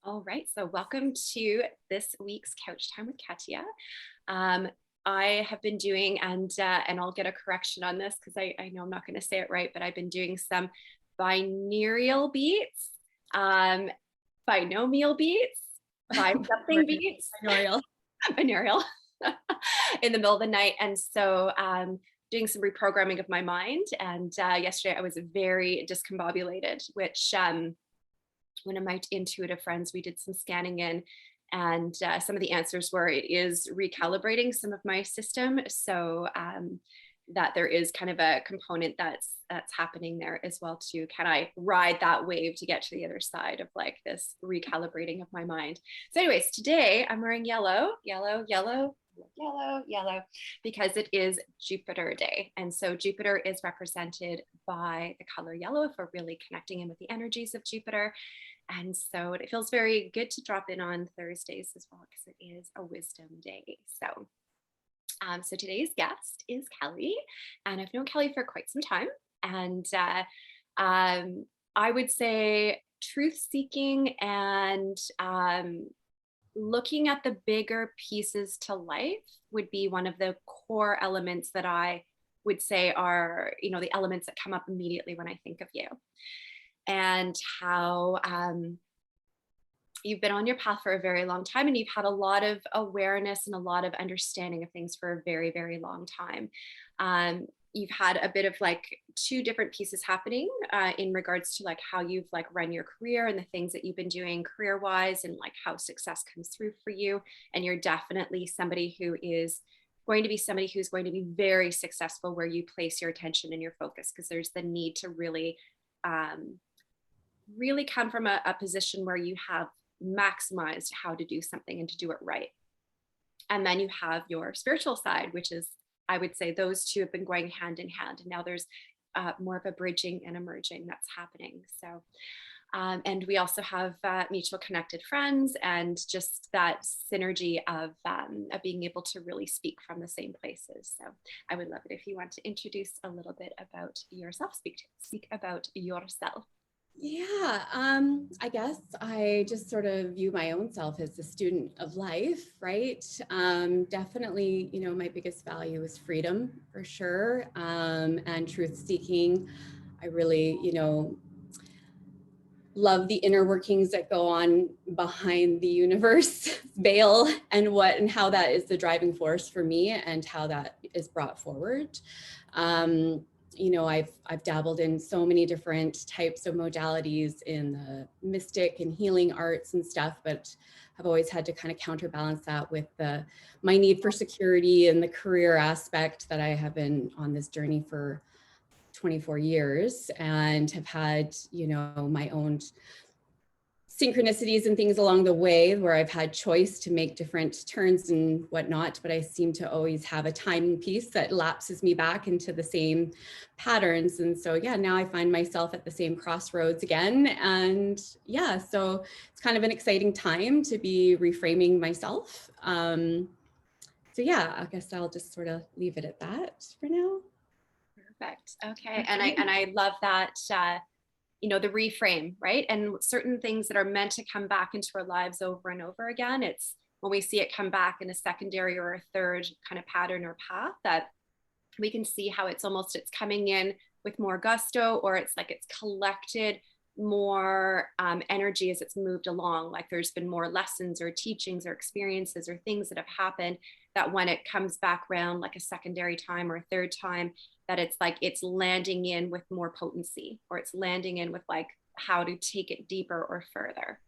All right, so welcome to this week's Couch Time with Cataya. I have been doing, and I'll get a correction on this because I know I'm not going to say it right, but I've been doing some binaural beats, binomial beats, by something beats, Binaural. binaural in the middle of the night. And so doing some reprogramming of my mind. And yesterday I was very discombobulated, which one of my intuitive friends, we did some scanning in, and some of the answers were it is recalibrating some of my system. So that there is kind of a component that's happening there as well too. Can I ride that wave to get to the other side of like this recalibrating of my mind? So anyways, today I'm wearing yellow, because it is Jupiter Day. And so Jupiter is represented by the color yellow if we're really connecting in with the energies of Jupiter. And so it feels very good to drop in on Thursdays as well, because it is a wisdom day. So today's guest is Kelly, and I've known Kelly for quite some time. And I would say truth seeking and looking at the bigger pieces to life would be one of the core elements that I would say are, the elements that come up immediately when I think of you. And how you've been on your path for a very long time, and you've had a lot of awareness and a lot of understanding of things for a very, very long time. You've had a bit of like two different pieces happening in regards to like how you've like run your career and the things that you've been doing career wise, and like how success comes through for you. And you're definitely somebody who is going to be somebody who's going to be very successful where you place your attention and your focus, because there's the need to really really come from a position where you have maximized how to do something and to do it right. And then you have your spiritual side, which is, I would say those two have been going hand in hand. And now there's more of a bridging and emerging that's happening. So, and we also have mutual connected friends, and just that synergy of being able to really speak from the same places. So I would love it if you want to introduce a little bit about yourself, speak about yourself. Yeah, I guess I just sort of view my own self as a student of life, right? Definitely, my biggest value is freedom for sure, and truth seeking. I really, love the inner workings that go on behind the universe veil, and how that is the driving force for me and how that is brought forward. I've dabbled in so many different types of modalities in the mystic and healing arts and stuff, but I've always had to kind of counterbalance that with my need for security and the career aspect that I have been on this journey for 24 years and have had, my own synchronicities and things along the way where I've had choice to make different turns and whatnot, but I seem to always have a timing piece that lapses me back into the same patterns. And so, yeah, now I find myself at the same crossroads again. And yeah, so it's kind of an exciting time to be reframing myself. So yeah, I guess I'll just sort of leave it at that for now. Perfect. Okay. And I love that, the reframe, right? And certain things that are meant to come back into our lives over and over again, it's when we see it come back in a secondary or a third kind of pattern or path, that we can see how it's coming in with more gusto, or it's like it's collected more energy as it's moved along. Like there's been more lessons or teachings or experiences or things that have happened, that when it comes back around like a secondary time or a third time, that it's like it's landing in with more potency, or it's landing in with like how to take it deeper or further.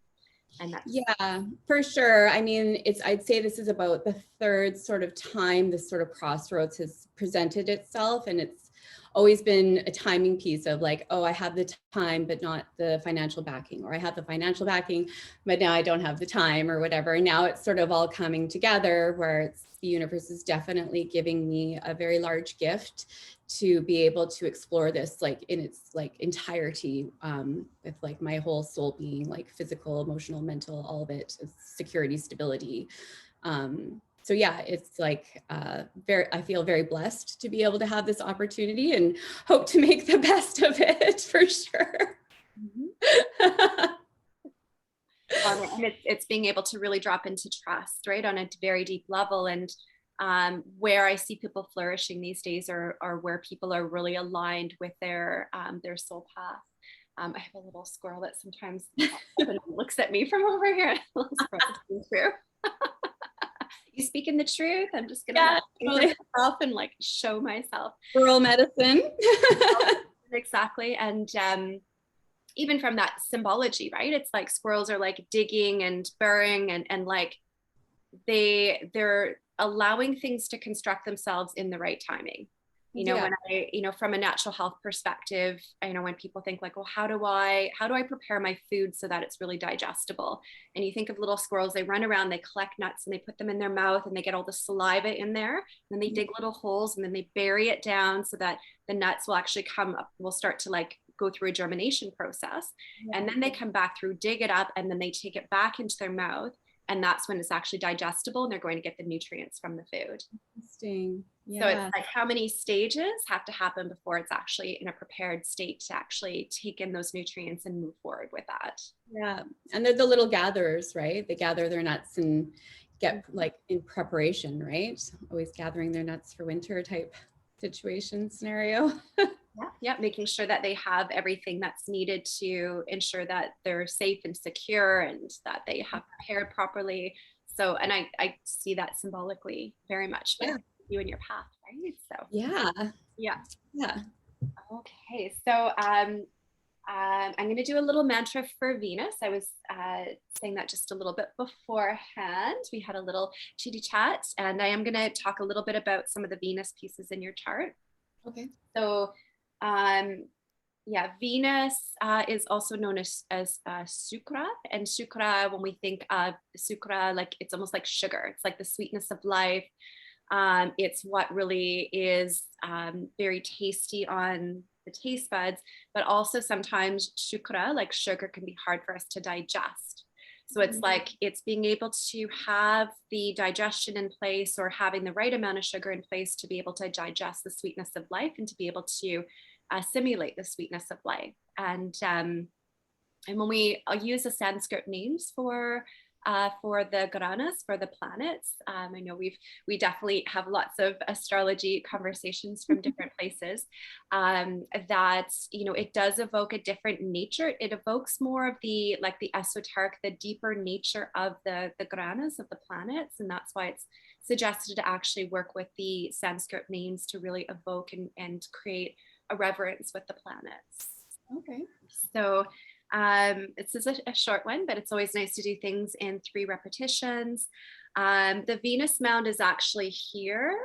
And that's, yeah, for sure. I mean, I'd say this is about the third sort of time this sort of crossroads has presented itself. And it's always been a timing piece of like, oh, I have the time, but not the financial backing, or I have the financial backing, but now I don't have the time or whatever. And now it's sort of all coming together where the universe is definitely giving me a very large gift to be able to explore this like in its like entirety, with like my whole soul being like physical, emotional, mental, all of it, security, stability. So yeah, it's like I feel very blessed to be able to have this opportunity and hope to make the best of it for sure. Mm-hmm. And it's being able to really drop into trust, right, on a very deep level. And where I see people flourishing these days are where people are really aligned with their soul path. I have a little squirrel that sometimes looks at me from over here. A little squirrel through. You speaking the truth? I'm just gonna totally myself and like show myself. Rural medicine. Exactly. And even from that symbology, right? It's like squirrels are like digging and burrowing and like they're allowing things to construct themselves in the right timing. You know, when from a natural health perspective, when people think like, well, how do I prepare my food so that it's really digestible? And you think of little squirrels, they run around, they collect nuts and they put them in their mouth and they get all the saliva in there. And then they dig little holes and then they bury it down so that the nuts will actually come up, will start to like go through a germination process. And then they come back through, dig it up, and then they take it back into their mouth. And that's when it's actually digestible and they're going to get the nutrients from the food. Interesting. Yeah. So it's like how many stages have to happen before it's actually in a prepared state to actually take in those nutrients and move forward with that. Yeah. And they're the little gatherers, right? They gather their nuts and get like in preparation, right? Always gathering their nuts for winter type situation scenario. Yeah, making sure that they have everything that's needed to ensure that they're safe and secure and that they have prepared properly. So, and I see that symbolically very much with you and your path, right? So yeah. Okay, so I'm going to do a little mantra for Venus. I was saying that just a little bit beforehand. We had a little chitty chat, and I am going to talk a little bit about some of the Venus pieces in your chart. Okay. So Venus is also known as sukra, and sukra, when we think of sukra, like it's almost like sugar. It's like the sweetness of life. It's what really is very tasty on the taste buds, but also sometimes shukra, like sugar, can be hard for us to digest. So it's like it's being able to have the digestion in place or having the right amount of sugar in place to be able to digest the sweetness of life and to be able to assimilate the sweetness of life. And when we use the Sanskrit names for the Granas, for the planets, I know we definitely have lots of astrology conversations from different places. That it does evoke a different nature. It evokes more of the esoteric, the deeper nature of the Granas, of the planets, and that's why it's suggested to actually work with the Sanskrit names to really evoke and create a reverence with the planets. Okay. So this is a short one, but it's always nice to do things in 3 repetitions. The Venus mound is actually here.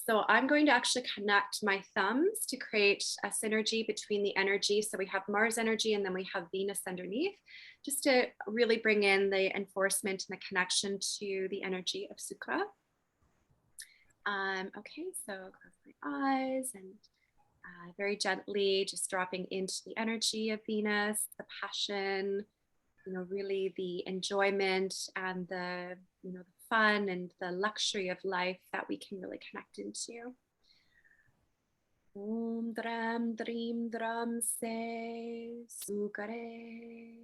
So I'm going to actually connect my thumbs to create a synergy between the energy. So we have Mars energy and then we have Venus underneath, just to really bring in the enforcement and the connection to the energy of Sukra. Okay, so close my eyes and very gently just dropping into the energy of Venus, the passion, really the enjoyment and the fun and the luxury of life that we can really connect into. Om Dram Dream Dram Se Sukare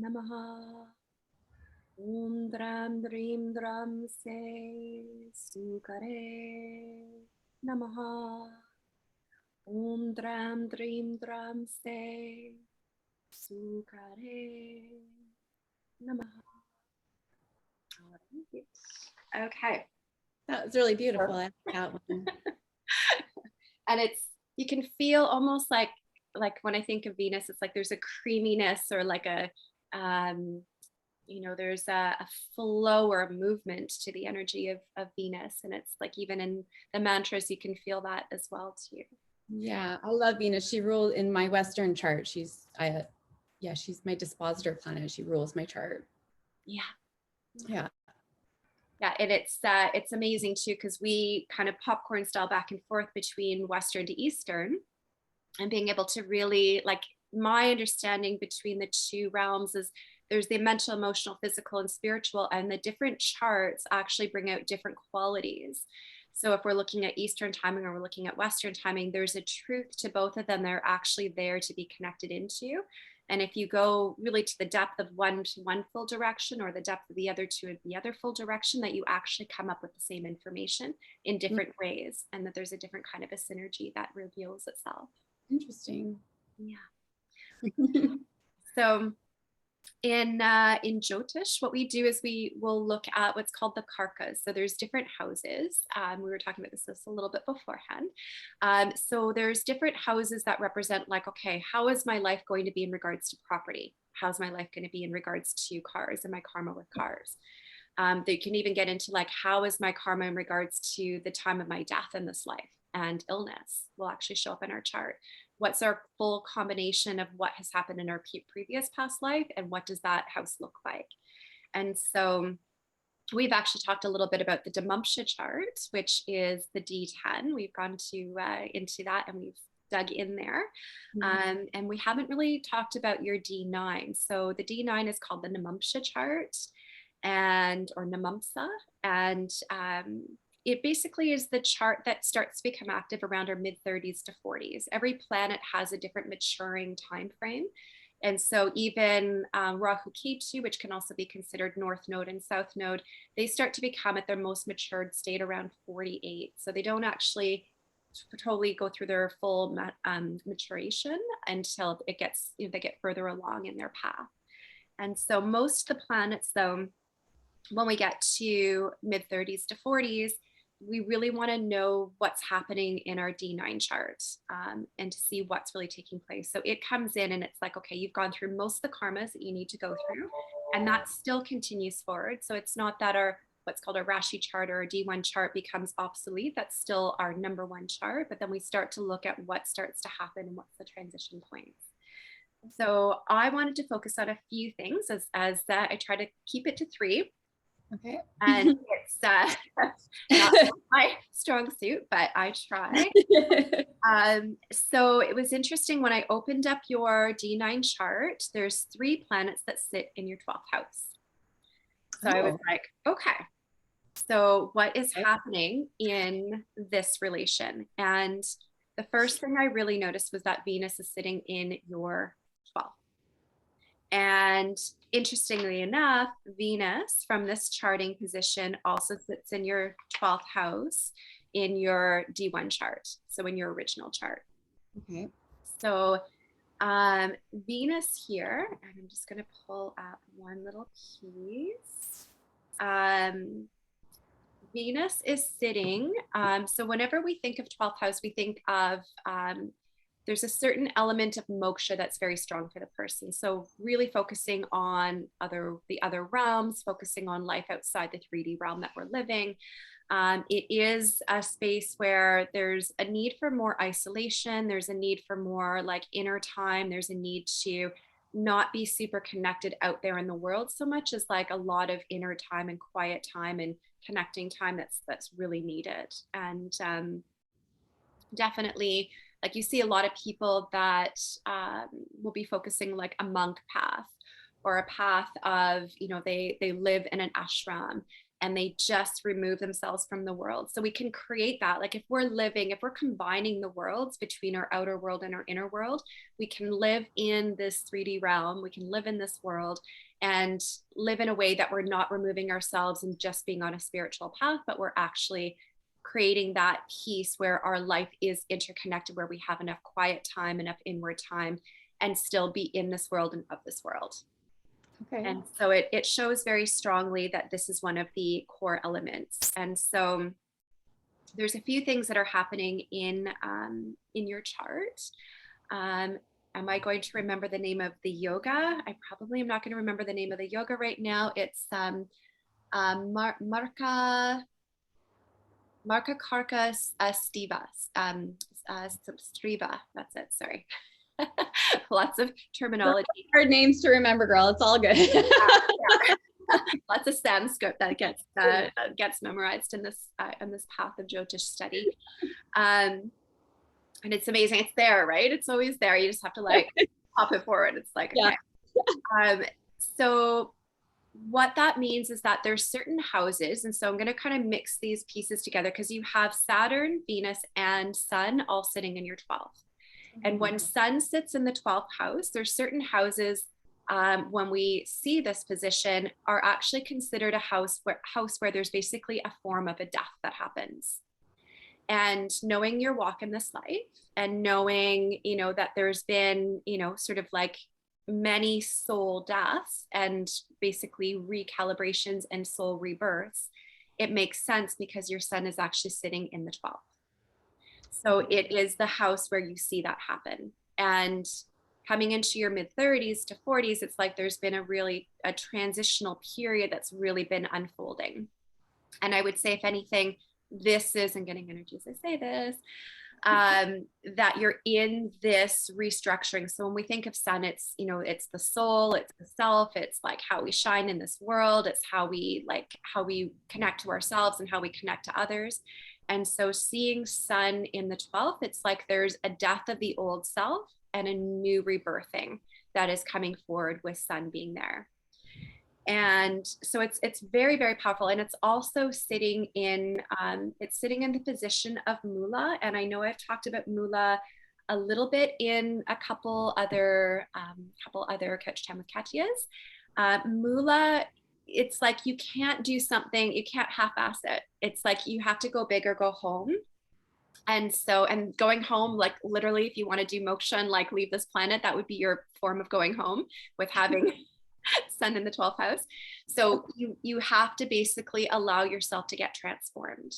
Namaha. Om Dram Dream Dram Se Sukare Namaha. Om Dram Dream Dram Se Sukare Namaha. Okay. That was really beautiful. I like that one. And you can feel almost like when I think of Venus, it's like there's a creaminess or like a there's a flow or a movement to the energy of Venus, and it's like even in the mantras you can feel that as well too. Yeah, I love Venus. She ruled in my Western chart. She's my dispositor planet. She rules my chart. Yeah. And it's amazing too, because we kind of popcorn style back and forth between Western to Eastern, and being able to really, like, my understanding between the 2 realms is there's the mental, emotional, physical, and spiritual, and the different charts actually bring out different qualities. So if we're looking at Eastern timing or we're looking at Western timing, there's a truth to both of them. They're actually there to be connected into. And if you go really to the depth of one to one full direction, or the depth of the other to the other full direction, that you actually come up with the same information in Mm, different ways, and that there's a different kind of a synergy that reveals itself. interesting. Yeah. So in Jyotish, what we do is we will look at what's called the karkas. So there's different houses. We were talking about this a little bit beforehand. So there's different houses that represent, like, okay, how is my life going to be in regards to property? How's my life going to be in regards to cars and my karma with cars? They can even get into, like, how is my karma in regards to the time of my death in this life, and illness will actually show up in our chart. What's our full combination of what has happened in our previous past life, and what does that house look like? And so we've actually talked a little bit about the Damamsha chart, which is the D10. We've gone into that, and we've dug in there. And we haven't really talked about your D9. So the D9 is called the Namamsha chart, or Namamsa. And it basically is the chart that starts to become active around our mid 30s to 40s. Every planet has a different maturing time frame. And so even Rahu Ketu, which can also be considered North Node and South Node, they start to become at their most matured state around 48. So they don't actually totally go through their full maturation until it gets, they get further along in their path. And so most of the planets, though, when we get to mid 30s to 40s, we really want to know what's happening in our D9 chart, and to see what's really taking place. So it comes in and it's like, okay, you've gone through most of the karmas that you need to go through, and that still continues forward. So it's not that our what's called a Rashi chart or a D1 chart becomes obsolete. That's still our number one chart, but then we start to look at what starts to happen and what's the transition points. So I wanted to focus on a few things, as that I try to keep it to 3. Okay. And it's not my strong suit, but I try. So it was interesting when I opened up your D9 chart, there's 3 planets that sit in your 12th house. So I was like, okay, so what is happening in this relation? And the first thing I really noticed was that Venus is sitting in your 12th. And interestingly enough, Venus from this charting position also sits in your 12th house in your D1 chart. So in your original chart. Okay. So Venus here, and I'm just going to pull up one little piece. Venus is sitting. So whenever we think of 12th house, we think of there's a certain element of moksha that's very strong for the person. So really focusing on the other realms, focusing on life outside the 3D realm that we're living. It is a space where there's a need for more isolation. There's a need for more like inner time. There's a need to not be super connected out there in the world so much as like a lot of inner time and quiet time and connecting time that's really needed. And definitely, like, you see a lot of people that will be focusing like a monk path, or a path of, they live in an ashram and they just remove themselves from the world. So we can create that. Like if we're combining the worlds between our outer world and our inner world, we can live in this 3D realm. We can live in this world and live in a way that we're not removing ourselves and just being on a spiritual path, but we're actually creating that piece where our life is interconnected, where we have enough quiet time, enough inward time, and still be in this world and of this world. Okay. And so it shows very strongly that this is one of the core elements. And so there's a few things that are happening in your chart. Am I going to remember the name of the yoga? I probably am not going to remember the name of the yoga right now. It's Marka Karka Stiva, Striva. That's it. Sorry. Lots of terminology. Hard names to remember, girl. It's all good. Yeah. Lots of Sanskrit that gets memorized in this path of Jyotish study. And it's amazing. It's there, right? It's always there. You just have to like pop it forward. It's like, okay. Yeah. So what that means is that there's certain houses. And so I'm going to kind of mix these pieces together because you have Saturn, Venus, and Sun all sitting in your 12th. And when sun sits in the 12th house, there's certain houses when we see this position are actually considered a house where there's basically a form of a death that happens. And knowing your walk in this life and knowing, that there's been, sort of like many soul deaths and basically recalibrations and soul rebirths, it makes sense because your sun is actually sitting in the 12th. So it is the house where you see that happen. And coming into your mid 30s to 40s, it's like there's been a transitional period that's really been unfolding. And I would say, if anything, this is, and getting energy as I say this, that you're in this restructuring. So when we think of sun, it's, it's the soul, it's the self, it's like how we shine in this world, it's how we connect to ourselves and how we connect to others. And so seeing sun in the 12th, it's like there's a death of the old self and a new rebirthing that is coming forward with sun being there. And so it's very, very powerful. And it's also sitting in the position of Mula. And I know I've talked about Mula a little bit in a couple other Coach Time with Katya's. Mula, it's like you can't do something, you can't half-ass it. It's like you have to go big or go home. And going home, like literally, if you want to do moksha and like leave this planet, that would be your form of going home, with having sun in the 12th house. So you have to basically allow yourself to get transformed.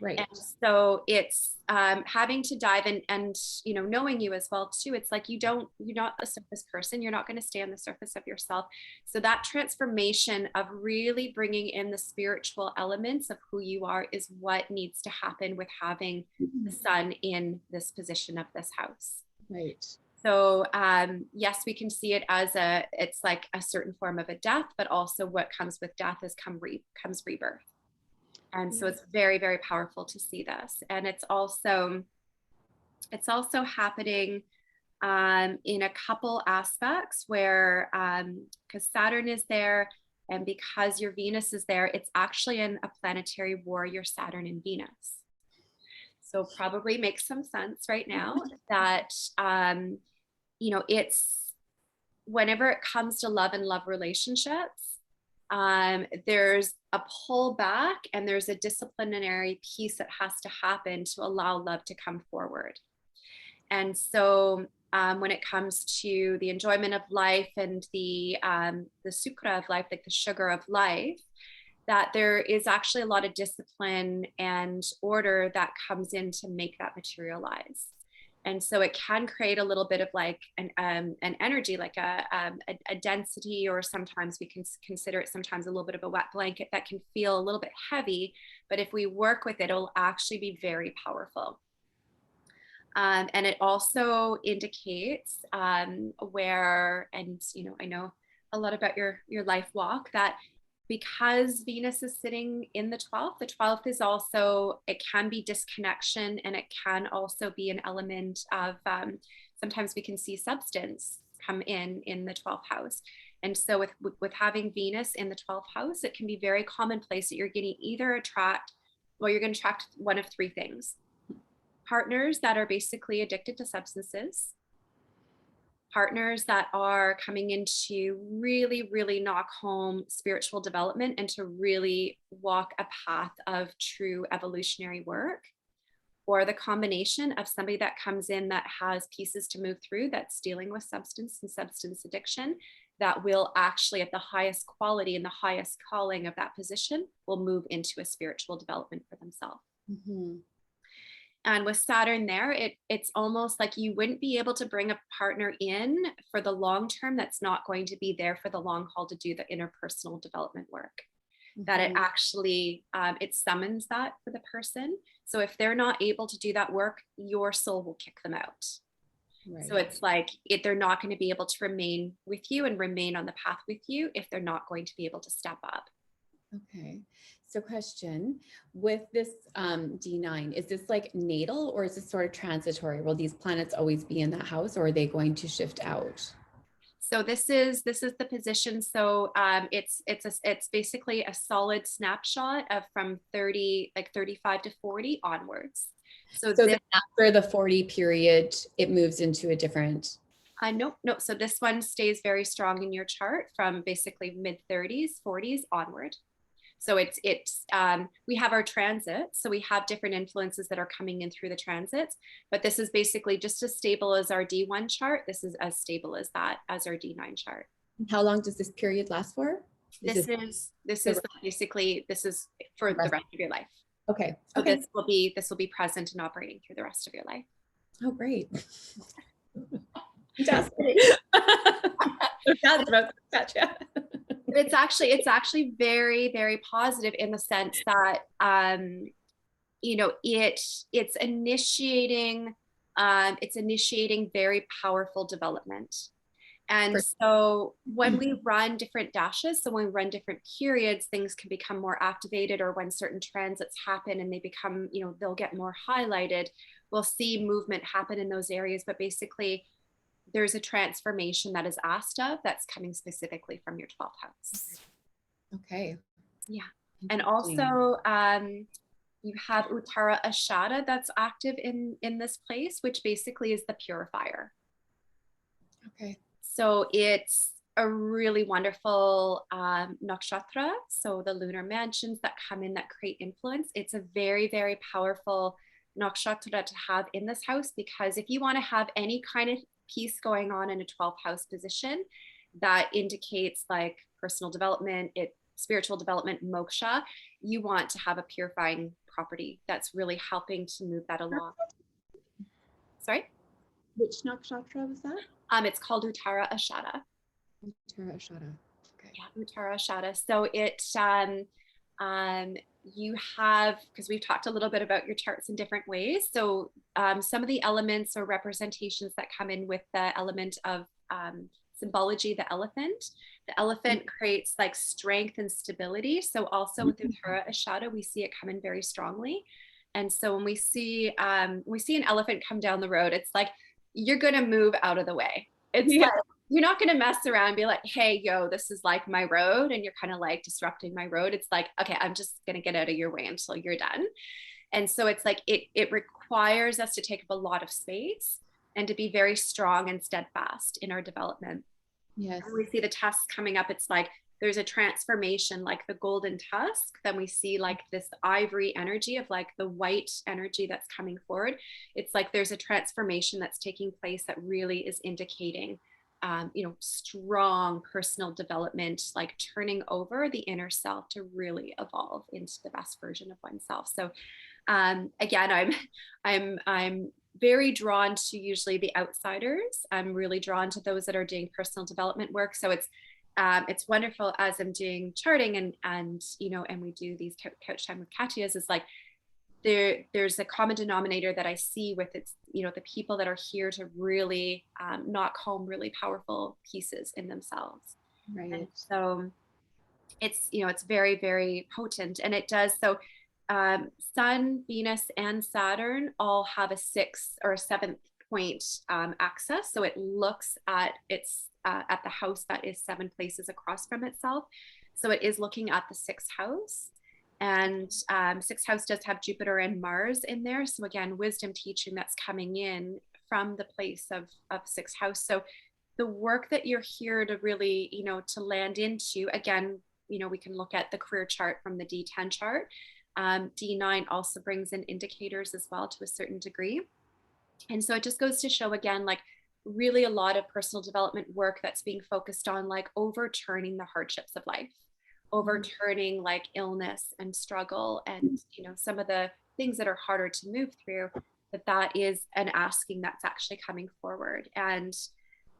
Right. And so it's having to dive in and, knowing you as well too. It's like you're not a surface person. You're not going to stay on the surface of yourself. So that transformation of really bringing in the spiritual elements of who you are is what needs to happen with having the sun in this position of this house. Right. So yes, we can see it as it's like a certain form of a death, but also what comes with death comes rebirth. And so it's very, very powerful to see this. And it's also happening in a couple aspects where, because Saturn is there and because your Venus is there, it's actually in a planetary war, your Saturn and Venus. So probably makes some sense right now that, it's whenever it comes to love and love relationships, there's a pull back and there's a disciplinary piece that has to happen to allow love to come forward. And so when it comes to the enjoyment of life and the sukra of life, like the sugar of life, that there is actually a lot of discipline and order that comes in to make that materialize. And so it can create a little bit of like an energy, like a density, or sometimes we can consider it sometimes a little bit of a wet blanket that can feel a little bit heavy, but if we work with it, it'll actually be very powerful. And it also indicates where, and I know a lot about your life walk, that because Venus is sitting in the 12th is also, it can be disconnection, and it can also be an element of, sometimes we can see substance come in the 12th house. And so with having Venus in the 12th house, it can be very commonplace that you're going to either attract one of three things: partners that are basically addicted to substances, partners that are coming in to really, really knock home spiritual development and to really walk a path of true evolutionary work, or the combination of somebody that comes in that has pieces to move through, that's dealing with substance and substance addiction, that will actually, at the highest quality and the highest calling of that position, will move into a spiritual development for themselves. Mm-hmm. And with Saturn there, it's almost like you wouldn't be able to bring a partner in for the long term that's not going to be there for the long haul to do the interpersonal development work. Mm-hmm. That it actually, it summons that for the person. So if they're not able to do that work, your soul will kick them out. Right. So it's like they're not going to be able to remain with you and remain on the path with you if they're not going to be able to step up. Okay. So question, with this D9, is this like natal, or is this sort of transitory? Will these planets always be in that house, or are they going to shift out? So this is the position. So it's basically a solid snapshot of from 35 to 40 onwards. So So this, then after the 40 period, it moves into a different. nope, nope. So this one stays very strong in your chart from basically mid 30s, 40s onward. So we have our transits. So we have different influences that are coming in through the transits, but this is basically just as stable as our D1 chart. This is as stable as that as our D9 chart. How long does this period last for? This is basically, this is for the rest of your life. Okay. So Okay. this will be present and operating through the rest of your life. Oh, great. Fantastic. That's about Cataya. It's actually very, very positive in the sense that you know, it's initiating very powerful development. And so when we run different dashes, so when we run different periods, things can become more activated, or when certain transits happen and they become, you know, they'll get more highlighted, we'll see movement happen in those areas. But basically, there's a transformation that is asked of that's coming specifically from your 12th house. Okay. Yeah. And also, you have Uttara Ashada that's active in this place, which basically is the purifier. Okay. So it's a really wonderful nakshatra. So the lunar mansions that come in that create influence. It's a very, very powerful nakshatra to have in this house, because if you want to have any kind of piece going on in a 12th house position that indicates like personal development, spiritual development, moksha, you want to have a purifying property that's really helping to move that along. Sorry? Which nakshatra was that? It's called Uttara Ashada. Uttara Ashada. Okay. Yeah, Uttara Ashada. So you have, because we've talked a little bit about your charts in different ways. So some of the elements or representations that come in with the element of symbology, the elephant. The elephant creates like strength and stability. So also with Uttara Ashada, we see it come in very strongly. And so when we see an elephant come down the road, it's like, you're going to move out of the way. It's like, you're not going to mess around and be like, hey, yo, this is like my road. And you're kind of like disrupting my road. It's like, okay, I'm just going to get out of your way until you're done. And so it's like, it requires us to take up a lot of space and to be very strong and steadfast in our development. Yes. When we see the tusks coming up, it's like, there's a transformation, like the golden tusk. Then we see like this ivory energy of like the white energy that's coming forward. It's like there's a transformation that's taking place that really is indicating, you know, strong personal development, like turning over the inner self to really evolve into the best version of oneself. So again, I'm very drawn to usually the outsiders. I'm really drawn to those that are doing personal development work. So it's wonderful as I'm doing charting and you know, and we do these couch time with Katya's, is like there's a common denominator that I see with it's, you know, the people that are here to really knock home really powerful pieces in themselves. Right. And so it's, you know, it's very, very potent, and it does. So Sun, Venus, and Saturn all have a 6th or a 7th point axis. So it looks at the house that is 7 places across from itself. So it is looking at the 6th house. And 6th house does have Jupiter and Mars in there. So again, wisdom teaching that's coming in from the place of 6th house. So the work that you're here to really, you know, to land into, again, you know, we can look at the career chart from the D10 chart. D9 also brings in indicators as well to a certain degree. And so it just goes to show again, like really a lot of personal development work that's being focused on like overturning the hardships of life, overturning like illness and struggle and, you know, some of the things that are harder to move through, that is an asking that's actually coming forward. And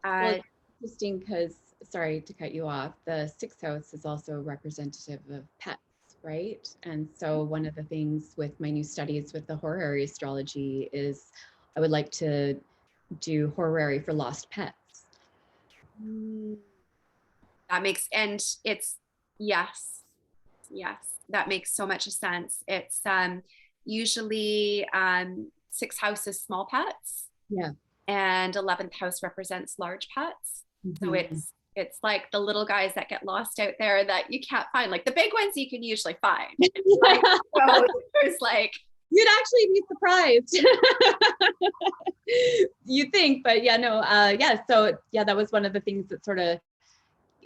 well, it's interesting because, sorry to cut you off, the 6th house is also representative of pets, right? And so one of the things with my new studies with the horary astrology is I would like to do horary for lost pets. That makes, and it's, yes, that makes so much sense. It's usually 6th house is small pets. Yeah. And 11th house represents large pets. So it's like the little guys that get lost out there that you can't find. Like the big ones you can usually find. Like, so there's like You'd actually be surprised. You think, but yeah, no, yeah. So yeah, that was one of the things that sort of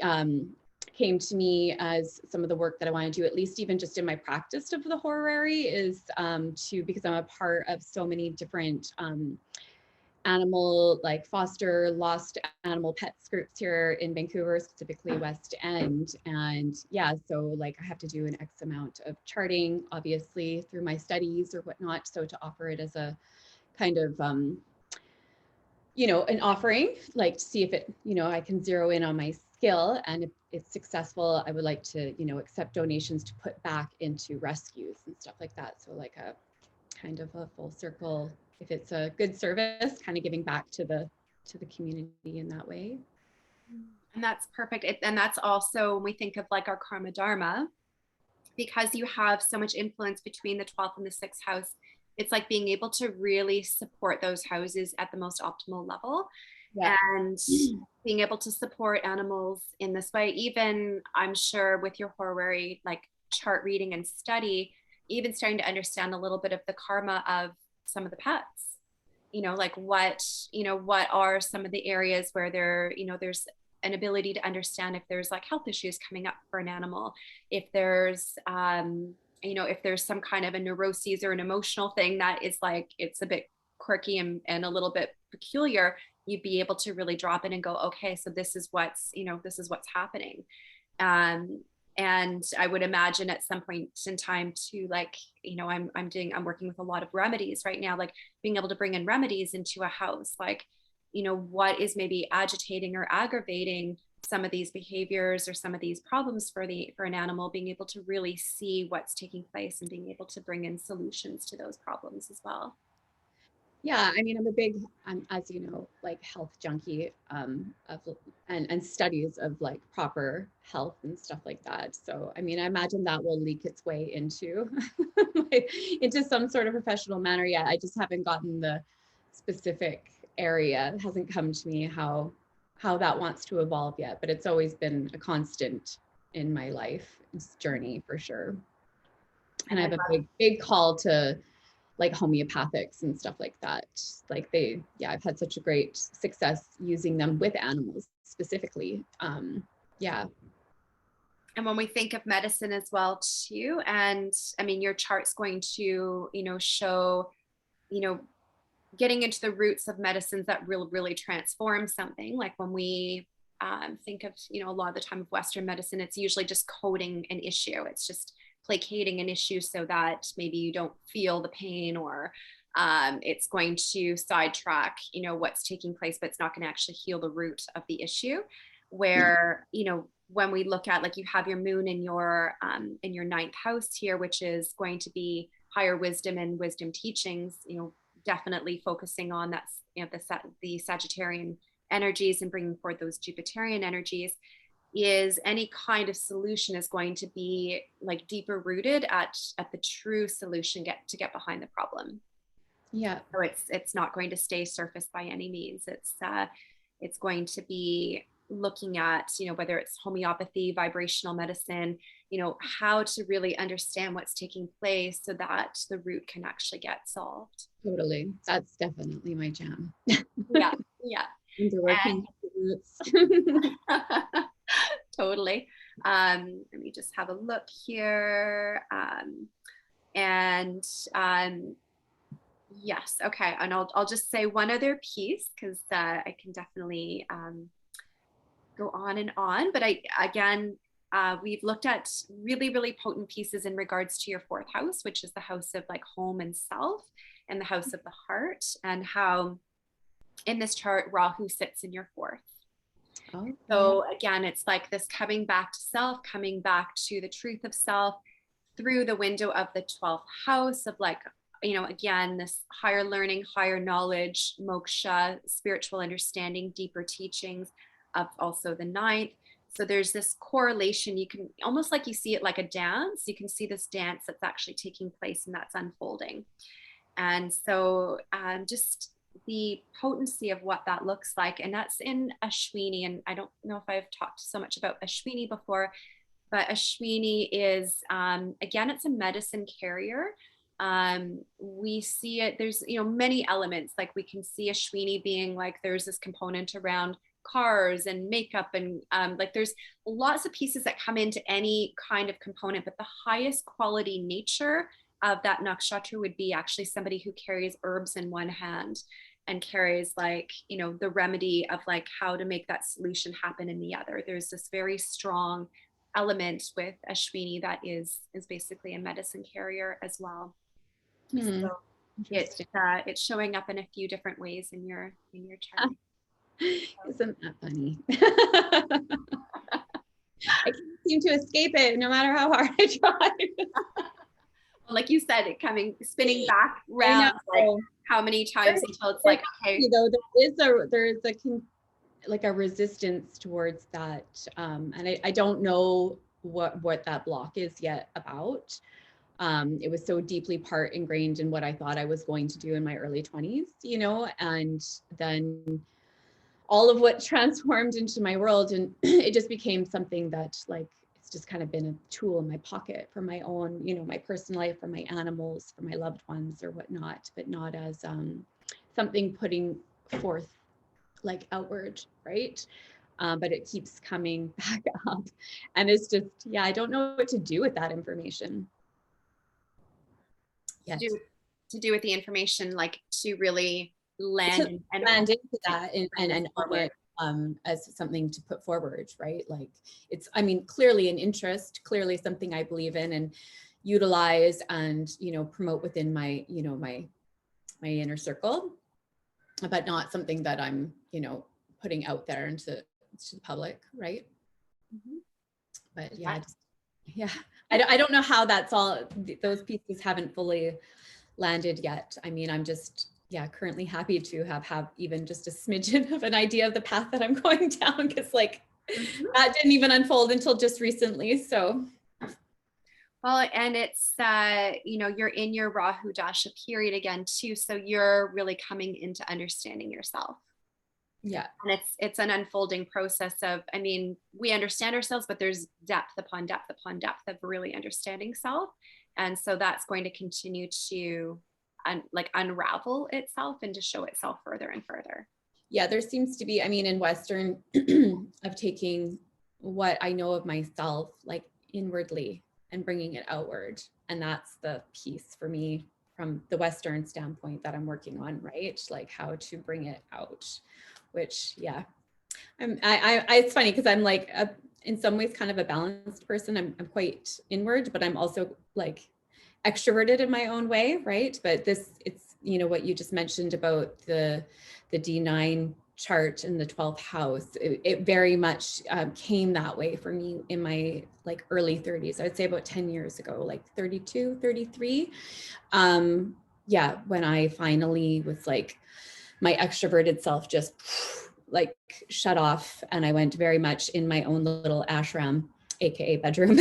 um, came to me as some of the work that I want to do, at least even just in my practice of the horary, is because I'm a part of so many different animal, like foster lost animal pets groups here in Vancouver, specifically West End. And yeah, so like I have to do an X amount of charting, obviously through my studies or whatnot. So to offer it as a kind of an offering, like to see if it, I can zero in on my skill. And if it's successful, I would like to, accept donations to put back into rescues and stuff like that. So like a kind of a full circle, if it's a good service, kind of giving back to the community in that way. And that's perfect. And that's also when we think of like our karma dharma, because you have so much influence between the 12th and the 6th house. It's like being able to really support those houses at the most optimal level, Yeah. and being able to support animals in this way. Even I'm sure with your horary like chart reading and study, even starting to understand a little bit of the karma of some of the pets, like what are some of the areas where there's an ability to understand if there's like health issues coming up for an animal, if there's if there's some kind of a neuroses or an emotional thing that is like it's a bit quirky and a little bit peculiar, you'd be able to really drop in and go, okay, so this is what's happening. um, and I would imagine at some point in time to like, I'm working with a lot of remedies right now, like being able to bring in remedies into a house, like, what is maybe agitating or aggravating some of these behaviors or some of these problems for an animal, being able to really see what's taking place and being able to bring in solutions to those problems as well. Yeah, I mean, I'm a big, as you know, like health junkie of and studies of like proper health and stuff like that. So, I mean, I imagine that will leak its way into into some sort of professional manner yet. I just haven't gotten the specific area. It hasn't come to me how that wants to evolve yet, but it's always been a constant in my life journey for sure. And And I I have a love, big call to like homeopathics and stuff like that. Like I've had such a great success using them with animals specifically. Yeah. and when we think of medicine as well too, and I mean your chart's going to show, you know getting into the roots of medicines that really transform something. Like when we think of, a lot of the time of Western medicine, it's usually just coding an issue. It's just placating an issue so that maybe you don't feel the pain, or it's going to sidetrack, what's taking place, but it's not going to actually heal the root of the issue. Where, when we look at, like, you have your moon in your ninth house here, which is going to be higher wisdom and wisdom teachings, definitely focusing on that's the Sagittarian energies and bringing forward those Jupiterian energies, is any kind of solution is going to be like deeper rooted at the true solution, get behind the problem. Yeah. So it's not going to stay surface by any means. It's going to be looking at, whether it's homeopathy, vibrational medicine, how to really understand what's taking place so that the root can actually get solved. Totally. That's definitely my jam. Yeah, yeah. Into working with the roots. Totally. Let me just have a look here. And yes, okay. And I'll just say one other piece, because I can definitely go on and on. But we've looked at really potent pieces in regards to your fourth house, which is the house of like home and self, and the house of the heart, and how in this chart Rahu sits in your fourth. Oh, So again, it's like this coming back to self, coming back to the truth of self through the window of the 12th house of like, again, this higher learning, higher knowledge, moksha, spiritual understanding, deeper teachings of also the ninth. So there's this correlation. You can almost, like, you see it like a dance. You can see this dance that's actually taking place and that's unfolding. And so just the potency of what that looks like. And that's in Ashwini. And I don't know if I've talked so much about Ashwini before, but Ashwini is, again, it's a medicine carrier. We see it, there's, many elements, like we can see Ashwini being like, there's this component around cars and makeup, and like there's lots of pieces that come into any kind of component, but the highest quality nature of that nakshatra would be actually somebody who carries herbs in one hand and carries, like, the remedy of like how to make that solution happen in the other. There's this very strong element with Ashwini that is basically a medicine carrier as well. Hmm. So Interesting. it's showing up in a few different ways in your chart. Ah, isn't that funny? I can't seem to escape it no matter how hard I try. Like you said, it coming spinning back I round, like know. how many times There's, until it's there's like, okay. though there's a like a resistance towards that, and I don't know what that block is yet about. It was so deeply part ingrained in what I thought I was going to do in my early 20s, and then all of what transformed into my world, and it just became something that, like, it's just kind of been a tool in my pocket for my own, my personal life, for my animals, for my loved ones or whatnot, but not as something putting forth like outward, right? But it keeps coming back up, and it's just, yeah, I don't know what to do with that information to yet. do to do with the information, like to really land To and land hone into that and bring this own forward. it, as something to put forward, right? Like, it's, I mean, clearly an interest, clearly something I believe in and utilize and, promote within my, my inner circle, but not something that I'm, putting out there into to the public, right? Mhm. But yeah, Yeah. yeah, I don't know how that's all, those pieces haven't fully landed yet. I mean, I'm just, yeah, currently happy to have even just a smidgen of an idea of the path that I'm going down, because like Mhm. that didn't even unfold until just recently. So Well, and it's you're in your Rahu Dasha period again too, so you're really coming into understanding yourself. yeah, And it's an unfolding process of, I mean, we understand ourselves, but there's depth upon depth upon depth of really understanding self. And so that's going to continue to unravel itself and to show itself further and further. yeah, there seems to be, I mean, in Western, of taking what I know of myself, like inwardly, and bringing it outward. And that's the piece for me from the Western standpoint that I'm working on, right? Like how to bring it out, which, yeah, it's funny because I'm like in some ways kind of a balanced person. I'm quite inward, but I'm also like extroverted in my own way, right? But it's, what you just mentioned about the D9 chart in the 12th house, it very much came that way for me in my like early 30s. I would say about 10 years ago, like 32, 33. Yeah, when I finally was like, my extroverted self just like shut off, and I went very much in my own little ashram, aka bedroom,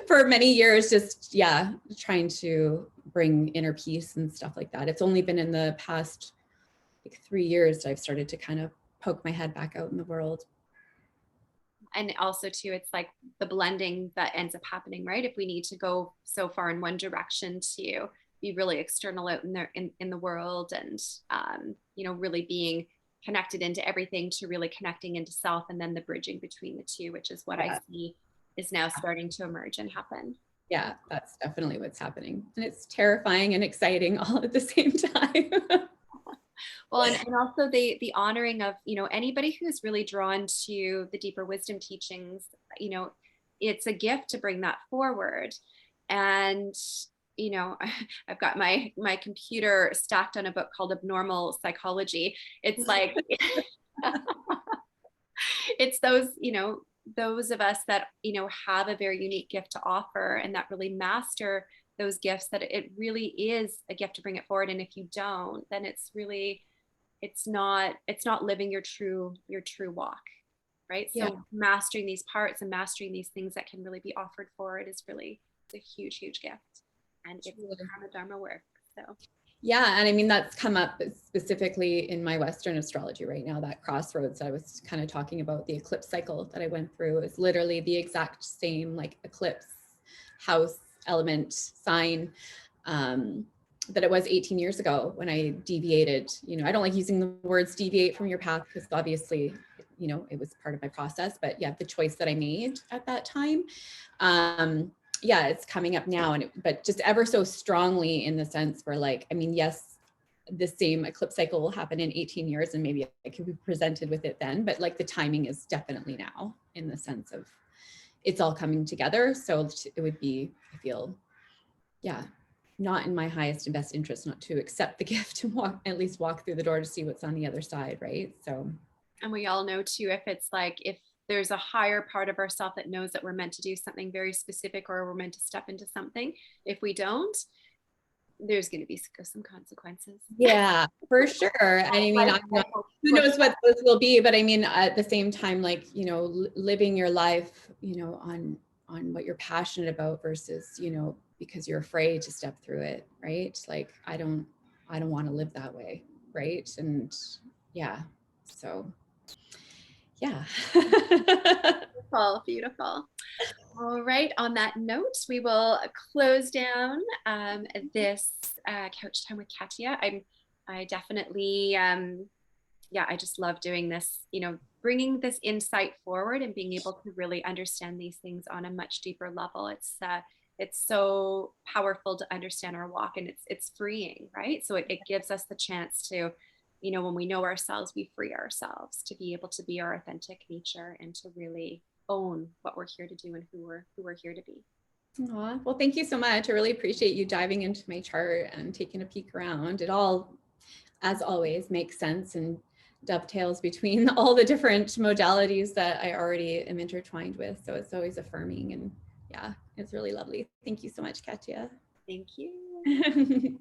for many years, just, yeah, trying to bring inner peace and stuff like that. It's only been in the past like 3 years that I've started to kind of poke my head back out in the world. And also too, it's like the blending that ends up happening, right? If we need to go so far in one direction to be really external out in the world, and really being connected into everything, to really connecting into self, and then the bridging between the two, which is what I Yeah, see is now starting to emerge and happen. yeah, that's definitely what's happening, and it's terrifying and exciting all at the same time. Well, and also the honoring of, anybody who's really drawn to the deeper wisdom teachings, you know, it's a gift to bring that forward. And, I've got my computer stacked on a book called Abnormal Psychology. It's like it's those of us that, have a very unique gift to offer, and that really master those gifts, that it really is a gift to bring it forward. And if you don't, then it's not living your true walk, right? Yeah. So mastering these parts and mastering these things that can really be offered forward is really a huge gift, and it's karma dharma work. So Yeah, and I mean, that's come up specifically in my Western astrology right now, that crossroads I was kind of talking about. The eclipse cycle that I went through is literally the exact same, like, eclipse house element sign, that it was 18 years ago when I deviated. You know, I don't like using the words deviate from your path because obviously, you know, it was part of my process, but yeah, the choice that I made at that time. Yeah, it's coming up now, but just ever so strongly in the sense where, like, I mean, yes, the same eclipse cycle will happen in 18 years and maybe I could be presented with it then, but like the timing is definitely now in the sense of it's all coming together. So it would be, I feel, yeah, not in my highest and best interest not to accept the gift and at least walk through the door to see what's on the other side, right? So, and we all know too, if it's like, if there's a higher part of ourselves that knows that we're meant to do something very specific or we're meant to step into something, if we don't, there's going to be some consequences. yeah, for sure. I mean, I'm not, who knows what those will be, but I mean, at the same time, like, you know, living your life, you know, on what you're passionate about versus, you know, because you're afraid to step through it, right? Like, I don't want to live that way, right? And yeah, so yeah. Beautiful, beautiful. All right. On that note, we will close down this couch time with Katia. I definitely, yeah, I just love doing this, you know, bringing this insight forward and being able to really understand these things on a much deeper level. It's so powerful to understand our walk, and it's freeing, right? So it gives us the chance to, you know, when we know ourselves, we free ourselves to be able to be our authentic nature and to really own what we're here to do and who we're here to be. Aw, well, thank you so much. I really appreciate you diving into my chart and taking a peek around. It all, as always, makes sense and dovetails between all the different modalities that I already am intertwined with. So it's always affirming, and yeah, it's really lovely. Thank you so much, Katya. Thank you.